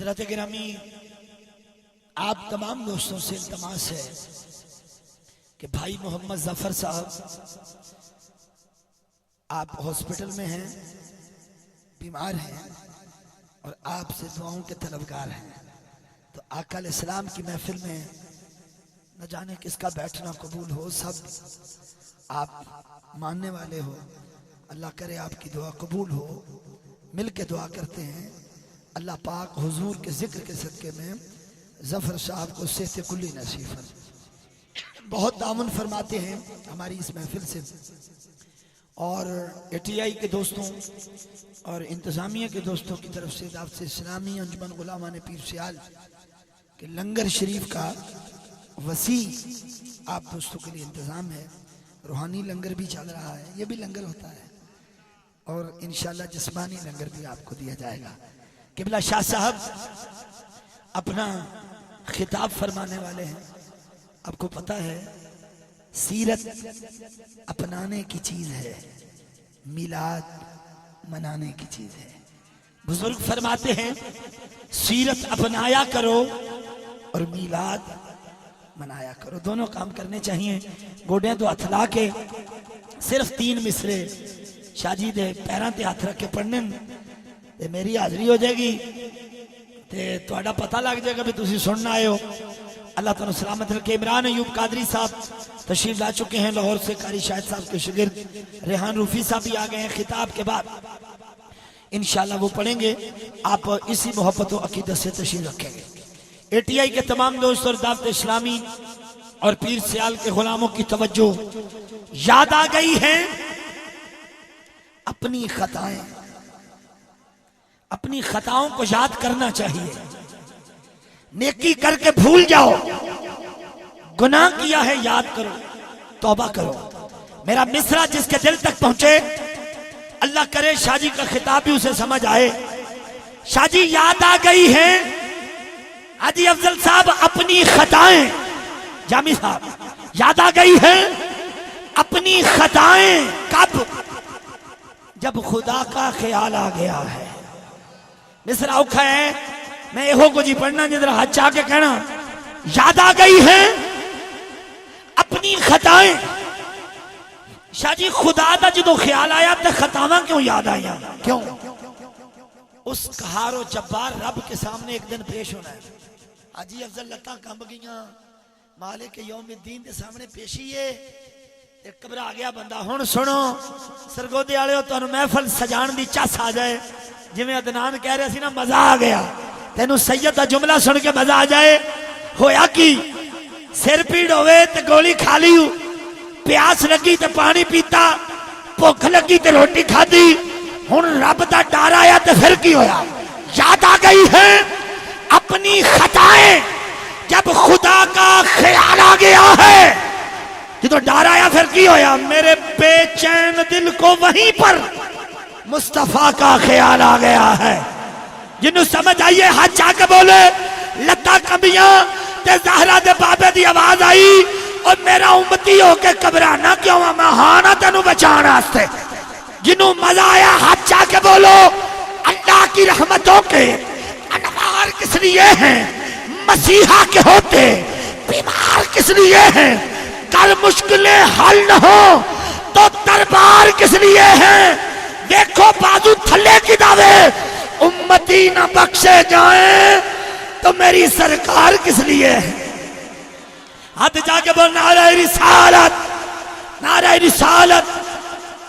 حضرت گرامی، آپ تمام دوستوں سے التماس ہے کہ بھائی محمد ظفر صاحب آپ ہاسپٹل میں ہیں، بیمار ہیں اور آپ سے دعاؤں کے طلبگار ہیں، تو آقا علیہ السلام کی محفل میں نہ جانے کس کا بیٹھنا قبول ہو، سب آپ ماننے والے ہو، اللہ کرے آپ کی دعا قبول ہو، مل کے دعا کرتے ہیں اللہ پاک حضور کے ذکر کے صدقے میں ظفر صاحب کو صحت کلی نصیب فرمائے۔ بہت تعاون فرماتے ہیں ہماری اس محفل سے، اور اے ٹی آئی کے دوستوں اور انتظامیہ کے دوستوں کی طرف سے دعوت اسلامی انجمن غلامان پیر سیال کہ لنگر شریف کا وسیع آپ دوستوں کے لیے انتظام ہے، روحانی لنگر بھی چل رہا ہے، یہ بھی لنگر ہوتا ہے، اور انشاءاللہ جسمانی لنگر بھی آپ کو دیا جائے گا۔ قبلہ شاہ صاحب اپنا خطاب فرمانے والے ہیں۔ آپ کو پتہ ہے سیرت اپنانے کی چیز ہے، میلاد منانے کی چیز ہے۔ بزرگ فرماتے ہیں سیرت اپنایا کرو اور میلاد منایا کرو، دونوں کام کرنے چاہیے۔ گوڑے تو ہتھ لا کے صرف 3 مصرے شاہ جی دے پیراں تے ہاتھ رکھ کے پڑھنے تے میری حاضری ہو جائے گی تے تہاڈا پتہ لگ جائے گا بھی تسی سننا آئے ہو۔ اللہ تعالیٰ سلامت رکھے۔ عمران ایوب قادری صاحب تشریف لا چکے ہیں لاہور سے، قاری شاہد صاحب کے شاگرد ریحان روفی صاحب بھی آ گئے ہیں، خطاب کے بعد انشاءاللہ وہ پڑھیں گے، آپ اسی محبت و عقیدت سے تشریف رکھیں گے۔ اے ٹی آئی کے تمام دوست اور دعوت اسلامی اور پیر سیال کے غلاموں کی توجہ، یاد آ گئی ہے اپنی خطائیں، اپنی خطاؤں کو یاد کرنا چاہیے۔ نیکی کر کے بھول جاؤ، گناہ کیا ہے یاد کرو، توبہ کرو۔ میرا مصرع جس کے دل تک پہنچے اللہ کرے شاہ جی کا خطاب بھی اسے سمجھ آئے۔ شاہ جی یاد آ گئی ہیں حاجی افضل صاحب اپنی خطائیں، جامی صاحب یاد آ گئی ہیں اپنی خطائیں، کب؟ جب خدا کا خیال آ گیا ہے۔ مصرع اوکھا ہے، میں ایہو کو جی پڑھنا جدر ہاتھ چاہ کے کہنا یاد آ گئی ہیں اپنی خطائیں۔ شاہ جی خدا دا جدو خیال آیا تے خطاواں کیوں یاد آیا؟ کیوں؟ اس قہار و جبار رب کے سامنے ایک دن پیش ہونا ہے۔ حاجی افضل لتاں کمب گئیاں، مالک یوم الدین دے سامنے پیشی ہے، ایک قبر آ گیا بندہ۔ ہن سنو سرگودے والے تو محفل سجان دی چس آ جائے، جی میں عدنان کہہ رہے سی نا مزہ آ گیا، تینوں سید دا جملہ سن کے مزہ آ جائے۔ ہویا کی سر پیڑ ہوئے تے گولی کھا لی، پیاس لگی تے پانی پیتا، بھوک لگی تے روٹی کھا دی، ہن رب دا ڈر آیا تے پھر کی ہویا؟ یاد آ گئی ہے اپنی خطائیں، جب خدا کا خیال آ گیا ہے۔ جدو ڈر آیا پھر کی ہویا؟ میرے بے چین دل کو وہیں پر مصطفیٰ کا خیال آ گیا ہے۔ جنہوں سمجھ آئیے ہاتھ چاہ کے بولے، لتا کمبیاں تے زہرہ دے بابے دی آواز آئی، اور میرا امتی ہو کے قبرانہ کیوں میں ہانا تینوں بچانا ہستے۔ جنہوں مزہ آیا ہاتھ چاہ کے بولو، اللہ کی رحمتوں کے انوار کس لیے ہیں؟ مسیحا کے ہوتے بیمار کس لیے ہیں؟ کل مشکلیں حل نہ ہو تو دربار کس لیے ہیں؟ دیکھو بازو تھلے کی دعوے، امتی نہ بخشے جائیں تو میری سرکار کس لیے ہے؟ ہاتھ جا کے بول نعرہ رسالت، نعرہ رسالت۔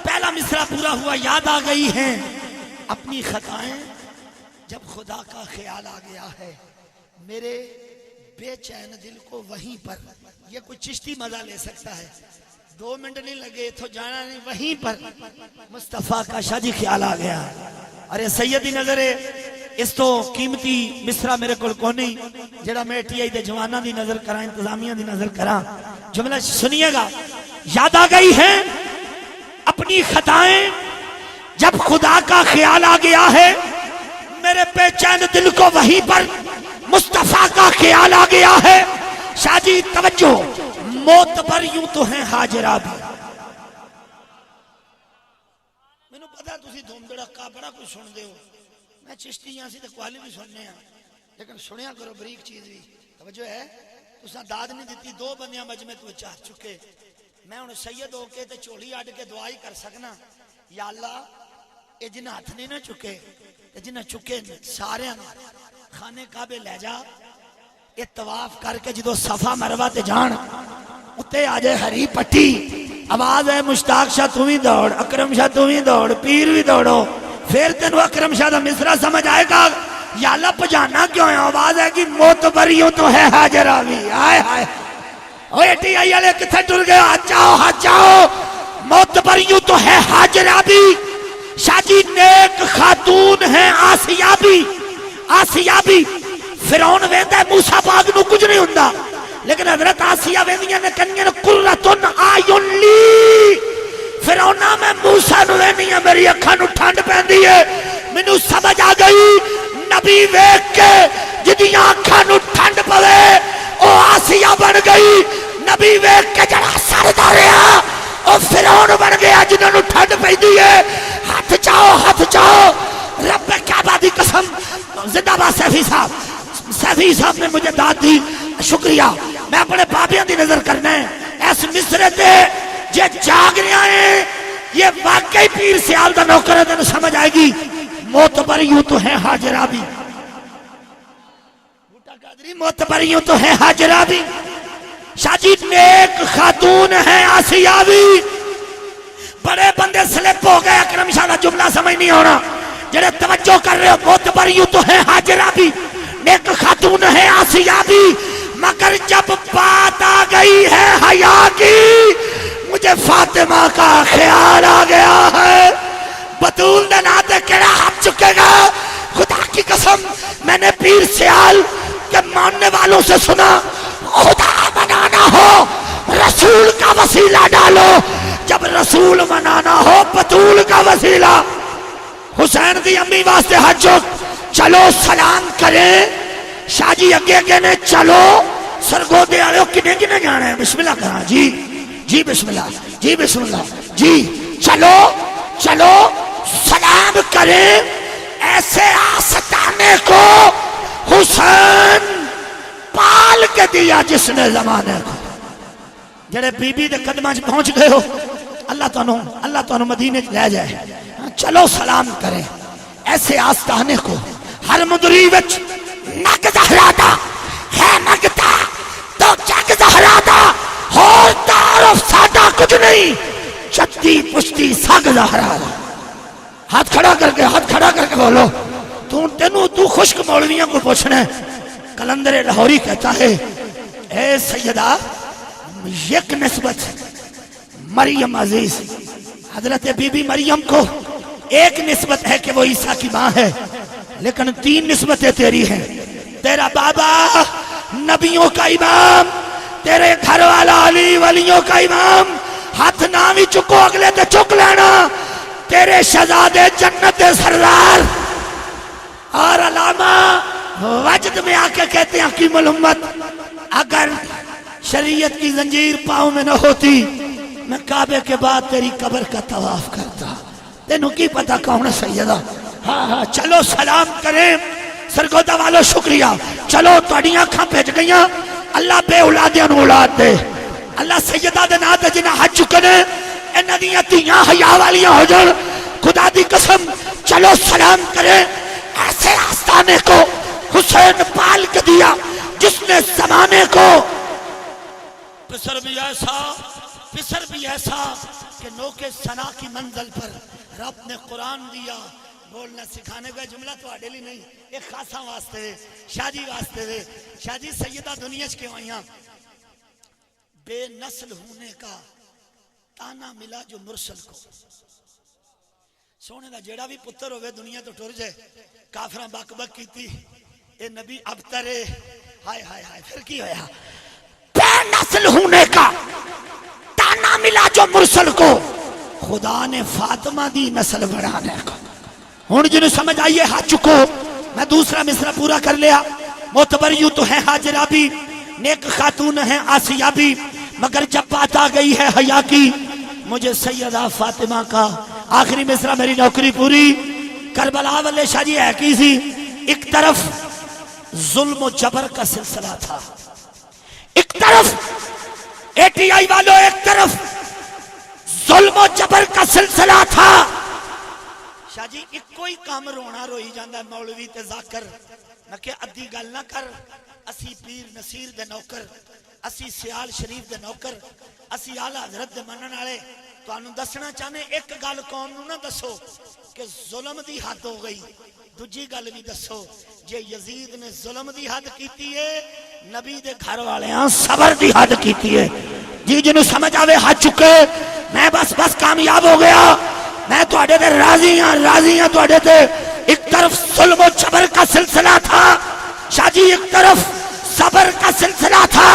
پہلا مصرع پورا ہوا، یاد آ گئی ہیں اپنی خطائیں، جب خدا کا خیال آ گیا ہے۔ میرے بے چین دل کو وہیں پر، یہ کوئی چشتی مزہ لے سکتا ہے، 2 منٹ نہیں لگے تو جانا نہیں، وہیں پر مصطفیٰ کا شاہ جی خیال آ گیا۔ ارے سیدی نظر ہے، اس تو قیمتی مصرع میرے کو نہیں جڑا میں ٹی آئی دے جوانہ دی نظر کرا، انتظامیہ دی نظر کرا۔ جملہ سنیے گا، یاد آ گئی ہیں اپنی خطائیں، جب خدا کا خیال آ گیا ہے۔ میرے بے چین دل کو وہیں پر مصطفیٰ کا خیال آ گیا ہے۔ شاہ جی توجہ، معتبر یوں تو ہیں حاجرہ بھی۔ میں نے پتا تسی دھوم دڑکا بڑا کچھ سن دے ہو، میں چشتی یہاں سی تکوالی بھی سننے ہیں، لیکن سنیا کرو بریک چیز بھی توجہ ہے تساں داد نہیں دیتی دو بندیاں مجمع تو چاہ چکے میں ہن سید ہو کے تے چولی اڈ کے دعائی کر سکنا یا اللہ اے جنہ ہاتھ نہیں نہ چکے تے جنہ چکے سارے خانے کعبے لے جا اے طواف کر کے جدو صفا مروہ تے جان اتے آ جائے ہری پٹی آواز ہے مشتاق شاہ تم ہی دوڑ اکرم شاہ تم ہی دوڑ پیر بھی دوڑو پھر تینوں اکرم شاہ دا مصرع سمجھ آئے گا یا اللہ پجانا کیوں ہے آواز ہے کہ موتبریوں تو ہے حاجرہ بھی آئے آئے اوہ ایٹی آئی علیہ کتھے ٹر گئے ہاتھ جاؤ موتبریوں تو ہے حاجرہ بھی شاہ جی نیک خاتون ہیں آسیہ بھی فرعون ویندہ ہے موسیٰ پاک نو کچھ نہیں ہوندہ لیکن حضرت آسیہ ویندیاں نے کنیاں قرۃ آیون لی فرعونہ میں موسیٰ نو ویندیاں میری اکھاں نو ٹھنڈ پہندی ہے منو سمجھ آ گئی نبی ویکھ کے جدیاں اکھاں نو ٹھنڈ پوے او آسیہ بن گئی نبی ویکھ کے جڑا سر داریا او فرعون بن گیا جنہاں نو ٹھنڈ پہندی ہے ہاتھ چاہو رب کعبہ دی قسم زندہ باد سیفی صاحب نے مجھے داد دی شکریہ میں اپنے بابیاں دی نظر کرنا ہے ایس مصرے تے جے جاگ رہا ہے یہ واقعی پیر سیال دا نوکر ہے تینوں سمجھ آئے گی موتبریوں تو ہے حاجرہ بھی موتبریوں تو ہے حاجرہ بھی شاہ جی نیک خاتون ہیں آسیہ بھی بڑے بندے سلپ ہو گئے اکرم شاہ دا جملہ سمجھ نہیں ہونا جڑے توجہ کر رہے ہو موتبریوں تو ہے حاجرہ بھی نیک خاتون ہے آسیہ بھی مگر جب بات آ گئی ہے حیا کی مجھے فاطمہ کا خیال آ گیا ہے بطول نے ناتے کیڑا ہاتھ چکے گا خدا کی قسم میں نے پیر سیال کے ماننے والوں سے سنا خدا منانا ہو رسول کا وسیلہ ڈالو جب رسول منانا ہو بطول کا وسیلہ حسین دی امی واسطے حج چلو سلام کریں شاہ جی اگے نے چلو سرگو دے آلے ہو کنے جانا ہے بسم اللہ کرا جی بسم اللہ جی چلو سلام کریں ایسے آستانے کو حسین پال کے دیا جس نے زمانے کو جڑے بی بی دے قدمہ پہنچ گئے ہو اللہ تو مدینے لے جائے چلو سلام کریں ایسے آستانے کو ہر مدری وچ نگ زہرادا ہے نگتا تو جگ زہرادا اور تعارف ساڈا کچھ نہیں چتی پشتی سگ زہرادا ہاتھ کھڑا کر کے بولو تو خشک مولویوں کو پوچھنا ہے کلندر لاہوری کہتا ہے اے سیدہ یک نسبت مریم عزیز حضرت بی بی مریم کو ایک نسبت ہے کہ وہ عیسیٰ کی ماں ہے لیکن 3 نسبتیں تیری ہیں تیرا بابا نبیوں کا امام تیرے گھر والا علی ولیوں کا امام ہاتھ نامی چکو اگلے تے چک لینا تیرے شہزادے جنت سردار اور علامہ وجد میں آ کے کہتے ہیں حکیم الامت اگر شریعت کی زنجیر پاؤں میں نہ ہوتی میں کعبے کے بعد تیری قبر کا طواف کرتا تینوں کی پتا کون ہے سیدہ ہاں چلو سلام کریں سرگودہ والو شکریہ چلو توڑیاں کھاں پیج گئیاں اللہ بے اولادیاں نو اولاد دے اللہ سیدہ دے نات جنہ حج چکنے انہ دیاں تیاں حیاء والیاں ہو جن خدا دی قسم چلو سلام کریں ایسے آستانے کو حسین پال کے دیا جس نے زمانے کو پسر بھی ایسا کہ نوکے سنا کی منزل پر رب نے قرآن دیا بولنا سکھانے کا جملہ تو آڈیلی نہیں ایک خاصا واسطے دے شاہ جی واسطے دے شاہ جی سیدہ دنیا چکے وائیاں بے نسل ہونے کا تانا ملا جو مرسل کو سونے دا جیڑا بھی پتر ہوئے دنیا تو ٹور جائے کافران باک بک کی تھی اے نبی ابترے ہائے پھر کی ہویا بے نسل ہونے کا تانا ملا جو مرسل کو خدا نے فاطمہ دی نسل بڑھانے کو ہون جنہوں سمجھ آئیے ہاتھ چکو میں دوسرا مصرع پورا کر لیا معتبریوں تو ہے حاجرہ بھی نیک خاتون ہیں آسیہ بھی مگر جب بات آ گئی ہے حیا کی مجھے سیدہ فاطمہ کا آخری مصرع میری نوکری پوری کربلا والے شاہ جی ہے کی سی ایک طرف ظلم و جبر کا سلسلہ تھا. ایک طرف اے ٹی آئی والوں، ایک طرف ظلم و جبر کا سلسلہ تھا. شاہ جی ایک کوئی کام رونا روئی جاندہ مولوی تے ذاکر، نہ کہ ادھی گل نہ کر، اسی پیر نصیر دے نوکر، اسی سیال شریف دے نوکر، اسی اعلیٰ حضرت دے منن والے. تو انہوں دسنا چاہنے ایک گل قوم نو نہ دسو کہ ظلم دی حد ہو گئی، دوجی گل بھی دسو جے یزید نے ظلم دی حد کیتی ہے، نبی دے گھر والے ہاں صبر دی حد کیتی ہے. جی جنہوں سمجھ آوے حد چکے، میں بس کامیاب ہو گیا، میں تو اڈے دے راضی ہاں تو اڈے دے. ایک طرف ظلم و جبر کا سلسلہ تھا شاہ جی، ایک طرف صبر کا سلسلہ تھا.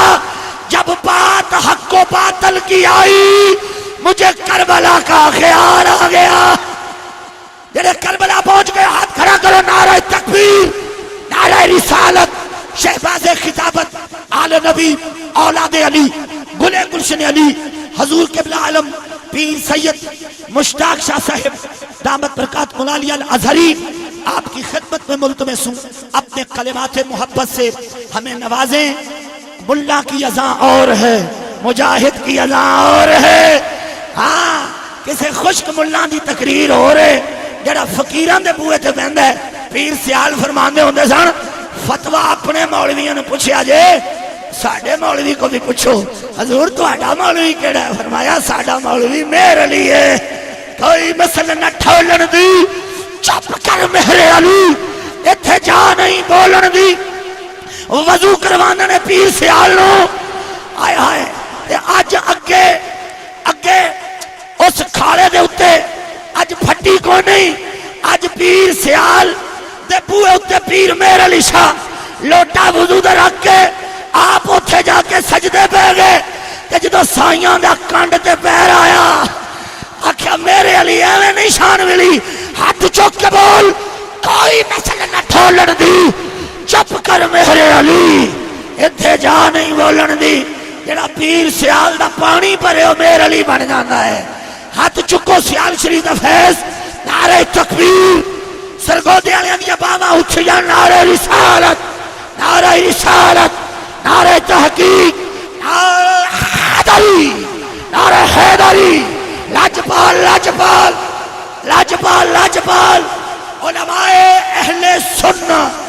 جب بات حق و باطل کی آئی، مجھے کربلا کا خیال آ گیا. جنہیں کربلا پہنچ گئے ہاتھ کھڑا کرو، نعرہ تکبیر، نعرہ رسالت، شہباز خطابت، آل نبی، اولاد علی، گلے گلشن علی، حضور قبلہ عالم پیر سید مشتاق شاہ صاحب دامت برکات ملالیہ الازہری، آپ کی خدمت میں ملتمس ہوں اپنے کلمات محبت سے ہمیں نوازیں. ملا کی اذان اور ہے، مجاہد کی اذان اور ہے. ہاں کسے خشک ملان دی تقریر ہو رہے، جڑا فقیران دے بوئے تے بہندہ ہے. پیر سیال فرماندے ہوندے سن، فتوہ اپنے مولویوں نے پوچھیا جے، ساڑھے مولوی کو بھی پوچھو حضور تو آڈا مولوی کیڑا ہے؟ فرمایا ساڑھا مولوی میرے لیے کوئی مسئلہ نہ ٹھولن دی، چپ کر میرے علی، اتھے جا نہیں بولن دی. وضو کروانا نے پیر سیال نو، آئے آئے آج اگے اس کھاڑے دے اتے آج پھٹی کو نہیں، آج پیر سیال دے بوئے اتے پیر میرے علی شاہ لوٹا وضو دے رکھ کے آپ اتھے جا کے سجدے پہ گئے کہ جدو سائیاں دا کانڈ تے پیر آیا آکھیا میرے علی ایویں نہیں شان ملی، ہاتھ چوک کے بول کوئی مسئلہ نہ ٹھولن دی، چپ کر میرے علی، اتھے جا نہیں بولن دی. جڑا پیر سیال دا پانی پرے ہو میرے علی بن جانا ہے. ہاتھ چکو سیال شریف دا فیض، نعرہ تکبیر، سرگو دیالیاں دیا باما اچھیا، نعرہ رسالت، نعرہ رسالت، نعرہ تحقیق، نعرہ حیدری، نعرہ حیدری، لاجپال لاجپال لاجپال لاجپال. علماء اہل سنت